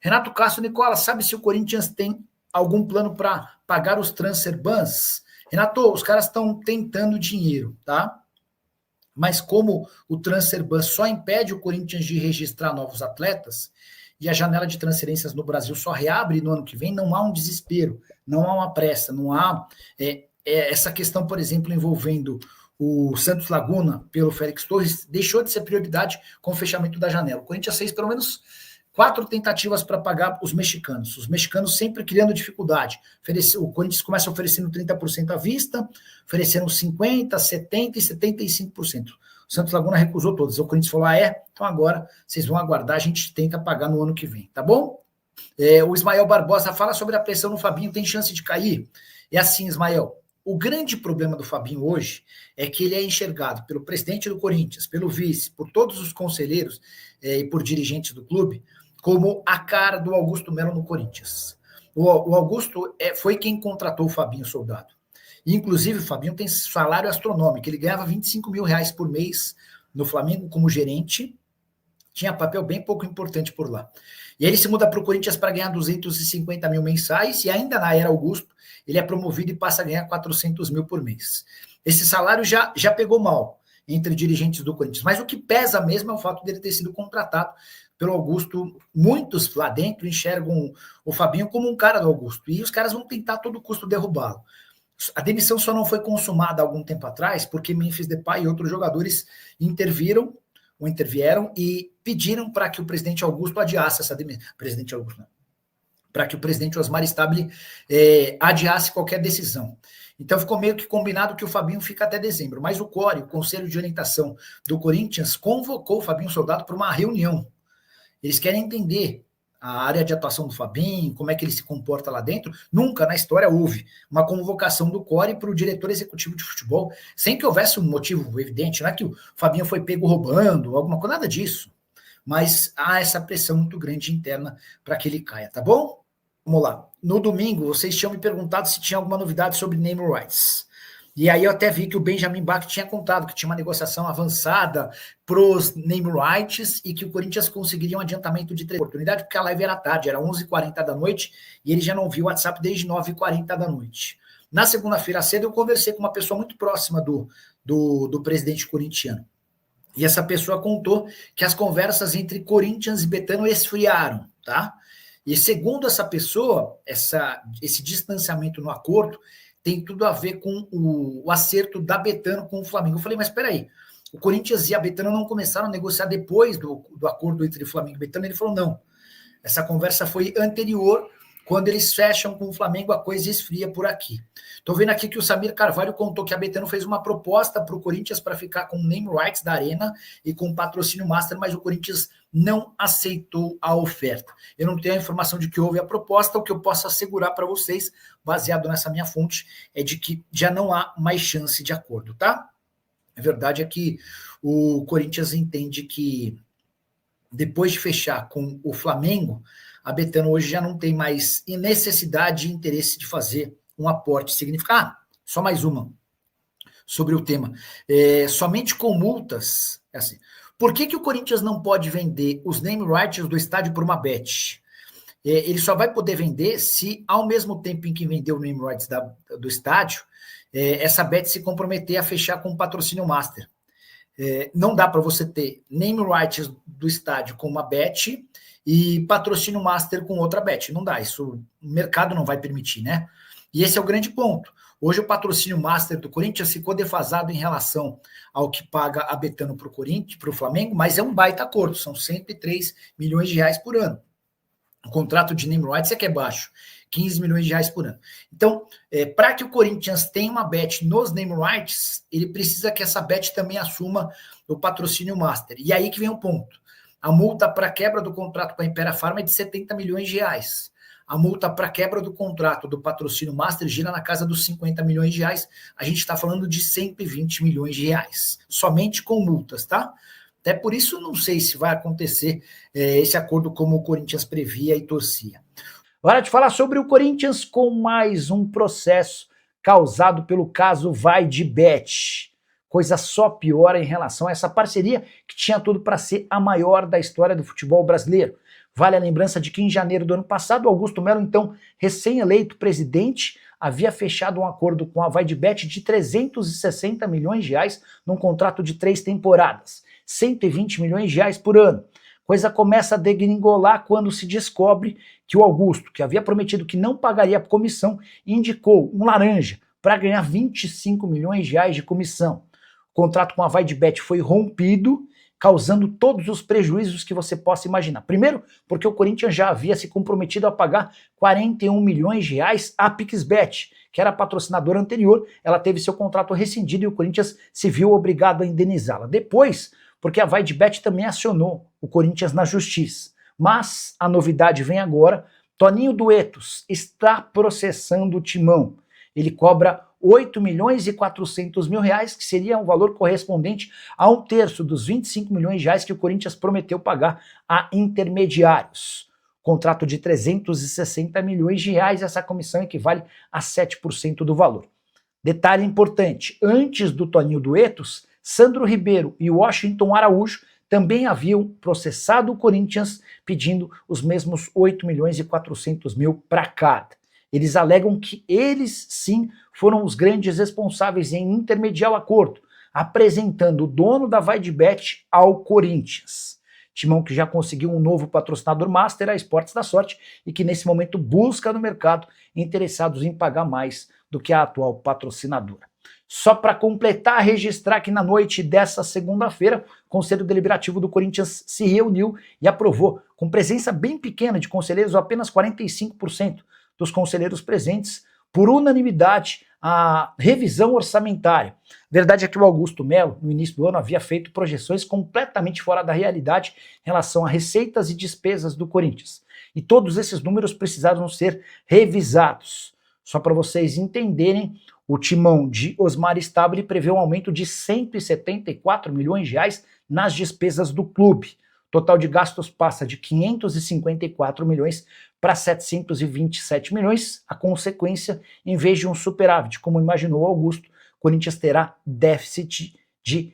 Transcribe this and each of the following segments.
Renato Castro, Nicola, sabe se o Corinthians tem algum plano para pagar os transfer bans? Renato, os caras estão tentando dinheiro, tá? Mas como o transfer ban só impede o Corinthians de registrar novos atletas e a janela de transferências no Brasil só reabre no ano que vem, não há um desespero, não há uma pressa, não há essa questão, por exemplo, envolvendo o Santos Laguna pelo Félix Torres, deixou de ser prioridade com o fechamento da janela. O Corinthians fez pelo menos 4 tentativas para pagar os mexicanos sempre criando dificuldade. O Corinthians começa oferecendo 30% à vista, oferecendo 50%, 70% e 75%. O Santos Laguna recusou todas. O Corinthians falou, então agora vocês vão aguardar, a gente tenta pagar no ano que vem, tá bom? O Ismael Barbosa fala sobre a pressão no Fabinho, tem chance de cair? É assim, Ismael, o grande problema do Fabinho hoje é que ele é enxergado pelo presidente do Corinthians, pelo vice, por todos os conselheiros e por dirigentes do clube, como a cara do Augusto Melo no Corinthians. O Augusto foi quem contratou o Fabinho Soldado. E, inclusive, o Fabinho tem salário astronômico. Ele ganhava 25 mil reais por mês no Flamengo como gerente. Tinha papel bem pouco importante por lá. E aí ele se muda para o Corinthians para ganhar 250 mil mensais. E ainda na era Augusto, ele é promovido e passa a ganhar 400 mil por mês. Esse salário já pegou mal entre dirigentes do Corinthians. Mas o que pesa mesmo é o fato dele ter sido contratado pelo Augusto. Muitos lá dentro enxergam o Fabinho como um cara do Augusto, e os caras vão tentar a todo custo derrubá-lo. A demissão só não foi consumada há algum tempo atrás, porque Memphis Depay e outros jogadores intervieram e pediram para que o presidente Augusto adiasse essa demissão. Presidente Augusto, não. Para que o presidente Osmar Stabile adiasse qualquer decisão. Então ficou meio que combinado que o Fabinho fica até dezembro, mas o CORE, o Conselho de Orientação do Corinthians, convocou o Fabinho Soldado para uma reunião. Eles querem entender a área de atuação do Fabinho, como é que ele se comporta lá dentro. Nunca na história houve uma convocação do CORE para o diretor executivo de futebol, sem que houvesse um motivo evidente. Não é que o Fabinho foi pego roubando, alguma coisa, nada disso. Mas há essa pressão muito grande interna para que ele caia, tá bom? Vamos lá. No domingo, vocês tinham me perguntado se tinha alguma novidade sobre name rights. E aí eu até vi que o Benjamin Bach tinha contado que tinha uma negociação avançada pros name rights e que o Corinthians conseguiria um adiantamento de 3 oportunidades, porque a live era tarde, era 11h40 da noite, e ele já não viu o WhatsApp desde 9h40 da noite. Na segunda-feira cedo, eu conversei com uma pessoa muito próxima do presidente corintiano. E essa pessoa contou que as conversas entre Corinthians e Betano esfriaram, tá? E segundo essa pessoa, esse distanciamento no acordo tem tudo a ver com o acerto da Betano com o Flamengo. Eu falei, mas espera aí, o Corinthians e a Betano não começaram a negociar depois do acordo entre Flamengo e Betano? Ele falou, não. Essa conversa foi anterior, quando eles fecham com o Flamengo, a coisa esfria por aqui. Estou vendo aqui que o Samir Carvalho contou que a Betano fez uma proposta para o Corinthians para ficar com o name rights da Arena e com o patrocínio master, mas o Corinthians não aceitou a oferta. Eu não tenho a informação de que houve a proposta. O que eu posso assegurar para vocês, baseado nessa minha fonte, é de que já não há mais chance de acordo, tá? A verdade é que o Corinthians entende que depois de fechar com o Flamengo, a Betano hoje já não tem mais necessidade e interesse de fazer um aporte significativo. Só mais uma sobre o tema. Somente com multas, assim. Por que o Corinthians não pode vender os name rights do estádio por uma bet? Ele só vai poder vender se, ao mesmo tempo em que vender o name rights do estádio, essa bet se comprometer a fechar com o patrocínio master. Não dá para você ter name rights do estádio com uma bet e patrocínio master com outra bet. Não dá, isso o mercado não vai permitir, né? E esse é o grande ponto. Hoje o patrocínio master do Corinthians ficou defasado em relação ao que paga a Betano para o Corinthians, para o Flamengo, mas é um baita acordo, são 103 milhões de reais por ano. O contrato de name rights é que é baixo, 15 milhões de reais por ano. Então, para que o Corinthians tenha uma bet nos name rights, ele precisa que essa bet também assuma o patrocínio master. E aí que vem o ponto. A multa para quebra do contrato com a Impera Pharma é de 70 milhões de reais. A multa para quebra do contrato do patrocínio master gira na casa dos 50 milhões de reais. A gente está falando de 120 milhões de reais, somente com multas, tá? Até por isso não sei se vai acontecer esse acordo como o Corinthians previa e torcia. Hora de falar sobre o Corinthians com mais um processo causado pelo caso Vai de Bet. Coisa só piora em relação a essa parceria que tinha tudo para ser a maior da história do futebol brasileiro. Vale a lembrança de que em janeiro do ano passado, Augusto Melo, então recém-eleito presidente, havia fechado um acordo com a Vaidbet de 360 milhões de reais num contrato de 3 temporadas, 120 milhões de reais por ano. Coisa começa a degringolar quando se descobre que o Augusto, que havia prometido que não pagaria a comissão, indicou um laranja para ganhar 25 milhões de reais de comissão. O contrato com a Vaidbet foi rompido, causando todos os prejuízos que você possa imaginar. Primeiro, porque o Corinthians já havia se comprometido a pagar 41 milhões de reais à Pixbet, que era a patrocinadora anterior. Ela teve seu contrato rescindido e o Corinthians se viu obrigado a indenizá-la. Depois, porque a Vaidbet também acionou o Corinthians na justiça. Mas a novidade vem agora. Toninho Duetos está processando o Timão. Ele cobra 8 milhões e 400 mil reais, que seria um valor correspondente a 1/3 dos 25 milhões de reais que o Corinthians prometeu pagar a intermediários. Contrato de 360 milhões de reais, essa comissão equivale a 7% do valor. Detalhe importante, antes do Toninho Duetos, Sandro Ribeiro e Washington Araújo também haviam processado o Corinthians pedindo os mesmos 8 milhões e 400 mil para cada. Eles alegam que eles, sim, foram os grandes responsáveis em intermediar o acordo, apresentando o dono da Vaidbet ao Corinthians. Timão que já conseguiu um novo patrocinador master, a Esportes da Sorte, e que nesse momento busca no mercado interessados em pagar mais do que a atual patrocinadora. Só para completar, registrar que na noite dessa segunda-feira, o Conselho Deliberativo do Corinthians se reuniu e aprovou, com presença bem pequena de conselheiros, apenas 45% dos conselheiros presentes, por unanimidade, a revisão orçamentária. Verdade é que o Augusto Melo, no início do ano, havia feito projeções completamente fora da realidade em relação a receitas e despesas do Corinthians. E todos esses números precisaram ser revisados. Só para vocês entenderem, o timão de Osmar Stabile prevê um aumento de 174 milhões de reais nas despesas do clube. O total de gastos passa de 554 milhões para 727 milhões. A consequência, em vez de um superávit, como imaginou Augusto, o Corinthians terá déficit de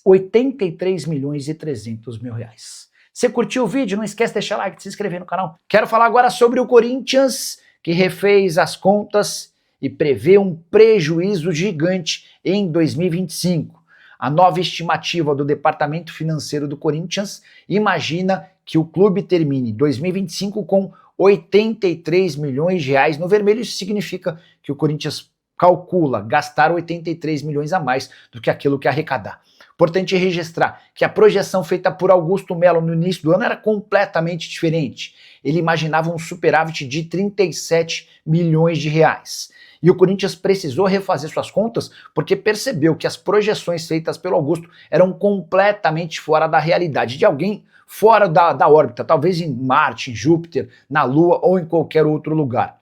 83 milhões e 300 mil reais. Se curtiu o vídeo, não esquece de deixar like, de se inscrever no canal. Quero falar agora sobre o Corinthians, que refez as contas e prevê um prejuízo gigante em 2025. A nova estimativa do Departamento Financeiro do Corinthians imagina que o clube termine 2025 com 83 milhões de reais no vermelho. Isso significa que o Corinthians calcula gastar 83 milhões a mais do que aquilo que arrecadar. Importante registrar que a projeção feita por Augusto Melo no início do ano era completamente diferente. Ele imaginava um superávit de 37 milhões de reais. E o Corinthians precisou refazer suas contas porque percebeu que as projeções feitas pelo Augusto eram completamente fora da realidade, de alguém fora da órbita, talvez em Marte, em Júpiter, na Lua ou em qualquer outro lugar.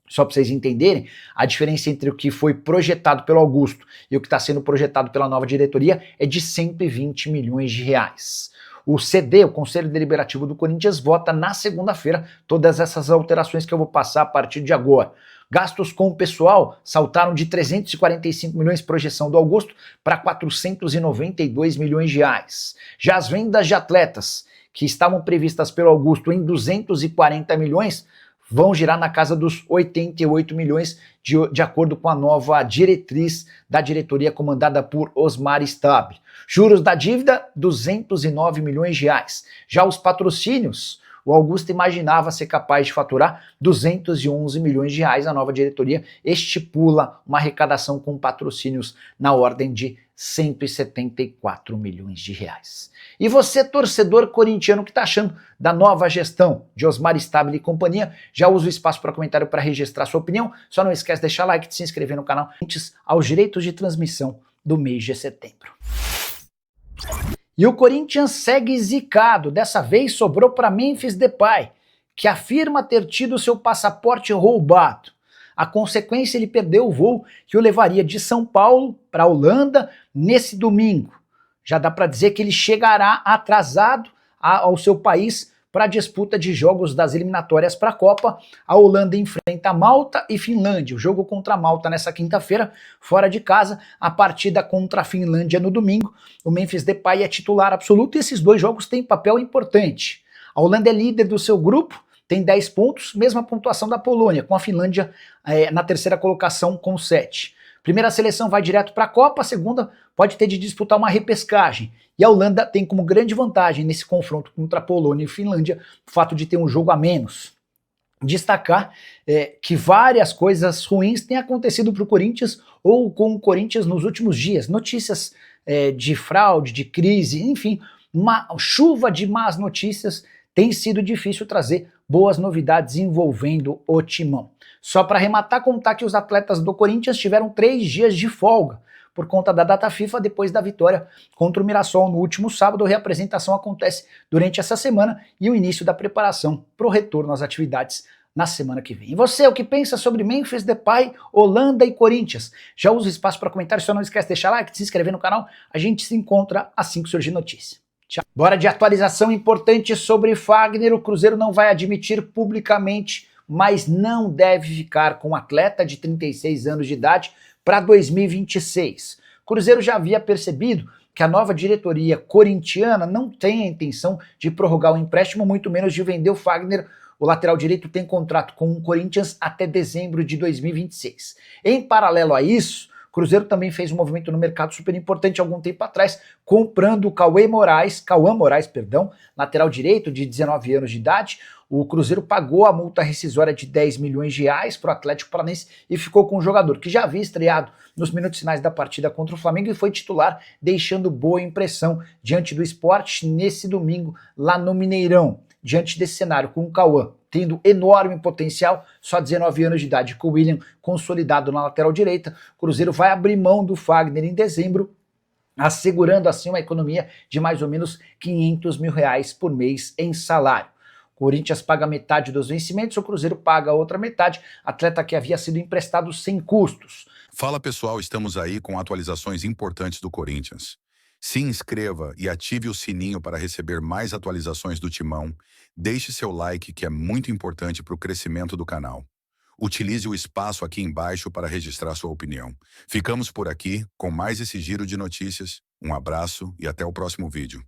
Só para vocês entenderem, a diferença entre o que foi projetado pelo Augusto e o que está sendo projetado pela nova diretoria é de 120 milhões de reais. O CD, o Conselho Deliberativo do Corinthians, vota na segunda-feira todas essas alterações que eu vou passar a partir de agora. Gastos com o pessoal saltaram de 345 milhões projeção do Augusto para 492 milhões de reais. Já as vendas de atletas, que estavam previstas pelo Augusto em 240 milhões, vão girar na casa dos 88 milhões, de acordo com a nova diretriz da diretoria comandada por Osmar Stabile. Juros da dívida, 209 milhões de reais. Já os patrocínios, o Augusto imaginava ser capaz de faturar 211 milhões de reais. A nova diretoria estipula uma arrecadação com patrocínios na ordem de 174 milhões de reais. E você, torcedor corintiano, que está achando da nova gestão de Osmar Stabile e companhia, já usa o espaço para comentário para registrar sua opinião. Só não esquece de deixar like, de se inscrever no canal, antes aos direitos de transmissão do mês de setembro. E o Corinthians segue zicado, dessa vez sobrou para Memphis Depay, que afirma ter tido seu passaporte roubado. A consequência, ele perdeu o voo que o levaria de São Paulo para a Holanda nesse domingo. Já dá para dizer que ele chegará atrasado ao seu país para a disputa de jogos das eliminatórias para a Copa. A Holanda enfrenta Malta e Finlândia. O jogo contra a Malta nessa quinta-feira, fora de casa. A partida contra a Finlândia no domingo. O Memphis Depay é titular absoluto e esses dois jogos têm papel importante. A Holanda é líder do seu grupo, tem 10 pontos, mesma pontuação da Polônia, com a Finlândia na terceira colocação com 7. Primeira seleção vai direto para a Copa, a segunda pode ter de disputar uma repescagem. E a Holanda tem como grande vantagem nesse confronto contra a Polônia e Finlândia o fato de ter um jogo a menos. Destacar que várias coisas ruins têm acontecido para o Corinthians ou com o Corinthians nos últimos dias. Notícias de fraude, de crise, enfim, uma chuva de más notícias. Tem sido difícil trazer boas novidades envolvendo o timão. Só para arrematar, contar que os atletas do Corinthians tiveram 3 dias de folga por conta da data FIFA depois da vitória contra o Mirassol no último sábado. A reapresentação acontece durante essa semana e o início da preparação para o retorno às atividades na semana que vem. E você, o que pensa sobre Memphis Depay, Holanda e Corinthians? Já usa o espaço para comentários, só não esquece de deixar like, de se inscrever no canal. A gente se encontra assim que surgir notícia. Tchau. Bora de atualização importante sobre Fagner. O Cruzeiro não vai admitir publicamente, mas não deve ficar com o atleta de 36 anos de idade para 2026. O Cruzeiro já havia percebido que a nova diretoria corintiana não tem a intenção de prorrogar o empréstimo, muito menos de vender o Fagner. O lateral direito tem contrato com o Corinthians até dezembro de 2026. Em paralelo a isso, o Cruzeiro também fez um movimento no mercado super importante algum tempo atrás, comprando o Cauã Moraes, lateral direito de 19 anos de idade. O Cruzeiro pagou a multa rescisória de 10 milhões de reais para o Atlético Paranaense e ficou com o jogador, que já havia estreado nos minutos finais da partida contra o Flamengo e foi titular, deixando boa impressão diante do Sport nesse domingo lá no Mineirão. Diante desse cenário, com o Cauã tendo enorme potencial, só 19 anos de idade, com o William consolidado na lateral direita, o Cruzeiro vai abrir mão do Fagner em dezembro, assegurando assim uma economia de mais ou menos 500 mil reais por mês em salário. O Corinthians paga metade dos vencimentos, o Cruzeiro paga a outra metade, atleta que havia sido emprestado sem custos. Fala pessoal, estamos aí com atualizações importantes do Corinthians. Se inscreva e ative o sininho para receber mais atualizações do Timão. Deixe seu like, que é muito importante para o crescimento do canal. Utilize o espaço aqui embaixo para registrar sua opinião. Ficamos por aqui com mais esse giro de notícias. Um abraço e até o próximo vídeo.